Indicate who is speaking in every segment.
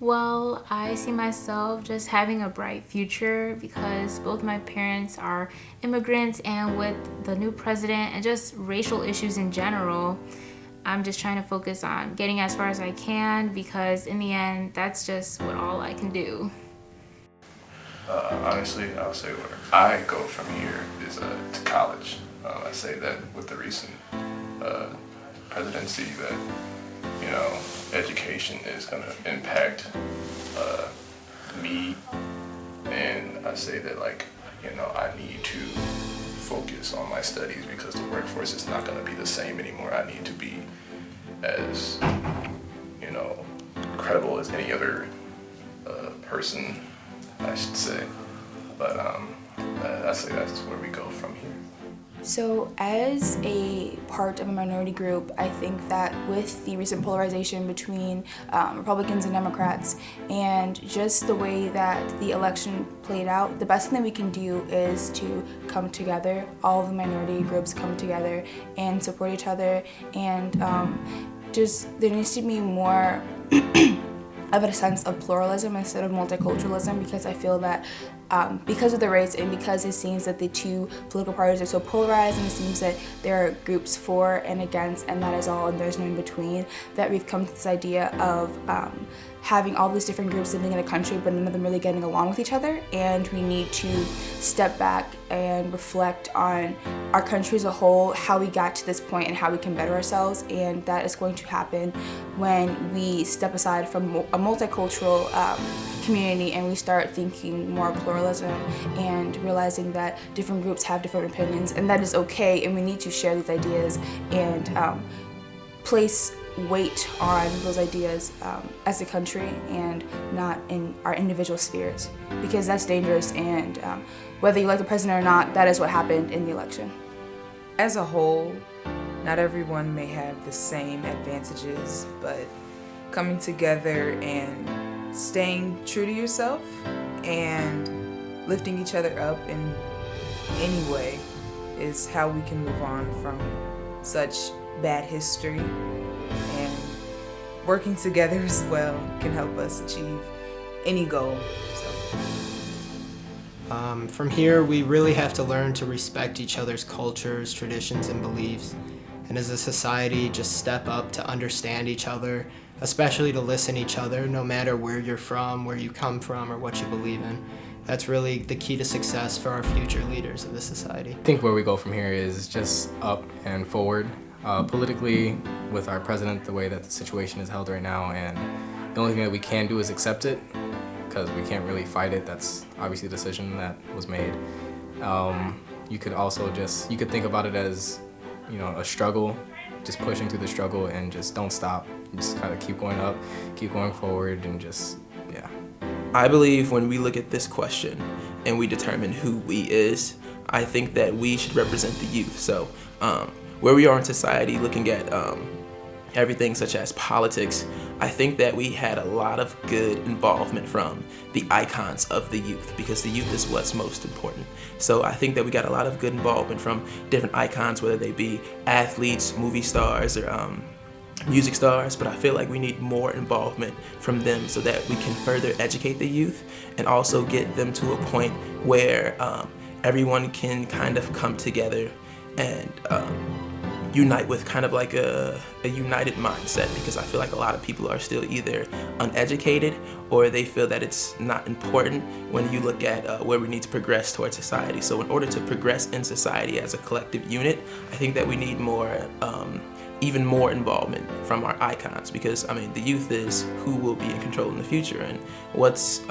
Speaker 1: Well, I see myself just having a bright future because both my parents are immigrants, and with the new president and just racial issues in general, I'm just trying to focus on getting as far as I can because in the end, that's just what all I can do.
Speaker 2: Honestly, I'll say where I go from here is to college. I say that with the recent uh, presidency that, you know, education is going to impact uh, me, and I say that like, you know, I need to focus on my studies because the workforce is not going to be the same anymore. I need to be as, you know, credible as any other person, I should say. But I say that's where we go from here.
Speaker 3: So, as a part of a minority group, I think that with the recent polarization between Republicans and Democrats and just the way that the election played out, the best thing that we can do is to come together, all the minority groups come together and support each other, and just there needs to be more of a sense of pluralism instead of multiculturalism, because I feel that because of the race and because it seems that the two political parties are so polarized and it seems that there are groups for and against and that is all and there's no in between, that we've come to this idea of having all these different groups living in a country but none of them really getting along with each other, and we need to step back and reflect on our country as a whole, how we got to this point and how we can better ourselves, and that is going to happen when we step aside from a multicultural community and we start thinking more pluralism and realizing that different groups have different opinions and that is okay, and we need to share these ideas and place weight on those ideas as a country and not in our individual spheres, because that's dangerous, and whether you like the president or not, that is what happened in the election.
Speaker 4: As a whole, not everyone may have the same advantages, but coming together and staying true to yourself and lifting each other up in any way is how we can move on from such bad history, and working together as well can help us achieve any goal.
Speaker 5: From here, we really have to learn to respect each other's cultures, traditions, and beliefs. And as a society, just step up to understand each other, especially to listen to each other, no matter where you're from, where you come from, or what you believe in. That's really the key to success for our future leaders of the society.
Speaker 6: I think where we go from here is just up and forward. Politically, with our president, the way that the situation is held right now, and the only thing that we can do is accept it, because we can't really fight it. That's obviously a decision that was made. You could also you could think about it as, you know, a struggle, just pushing through the struggle and just don't stop. Just kind of keep going up, keep going forward, and just, yeah.
Speaker 7: I believe when we look at this question and we determine who we is, I think that we should represent the youth. So where we are in society, looking at everything such as politics, I think that we had a lot of good involvement from the icons of the youth, because the youth is what's most important. So I think that we got a lot of good involvement from different icons, whether they be athletes, movie stars, or music stars, but I feel like we need more involvement from them so that we can further educate the youth and also get them to a point where everyone can kind of come together and unite with kind of like a united mindset, because I feel like a lot of people are still either uneducated or they feel that it's not important when you look at where we need to progress towards society. So in order to progress in society as a collective unit, I think that we need more even more involvement from our icons, because I mean the youth is who will be in control in the future, and what's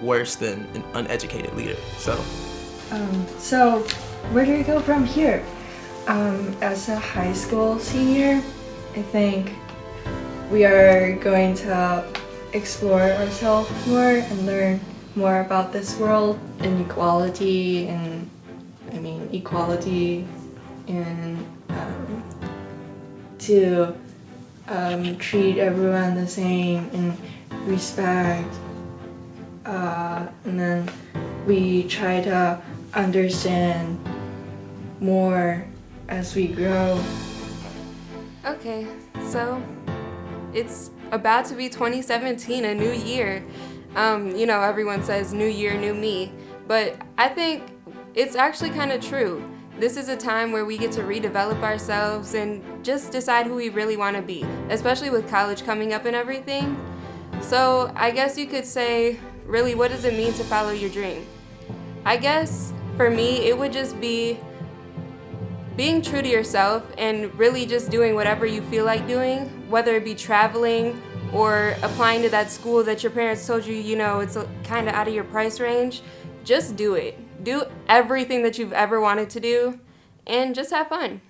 Speaker 7: worse than an uneducated leader.
Speaker 8: So where do we go from here? As a high school senior, I think we are going to explore ourselves more and learn more about this world, inequality, and equality, and to treat everyone the same and respect, and then we try to understand more as we grow.
Speaker 9: Okay, so it's about to be 2017, a new year. You know, everyone says new year, new me, but I think it's actually kind of true. This is a time where we get to redevelop ourselves and just decide who we really want to be, especially with college coming up and everything. So I guess you could say, really, what does it mean to follow your dream? I guess for me, it would just be being true to yourself and really just doing whatever you feel like doing, whether it be traveling or applying to that school that your parents told you, you know, it's kind of out of your price range. Just do it. Do everything that you've ever wanted to do and just have fun.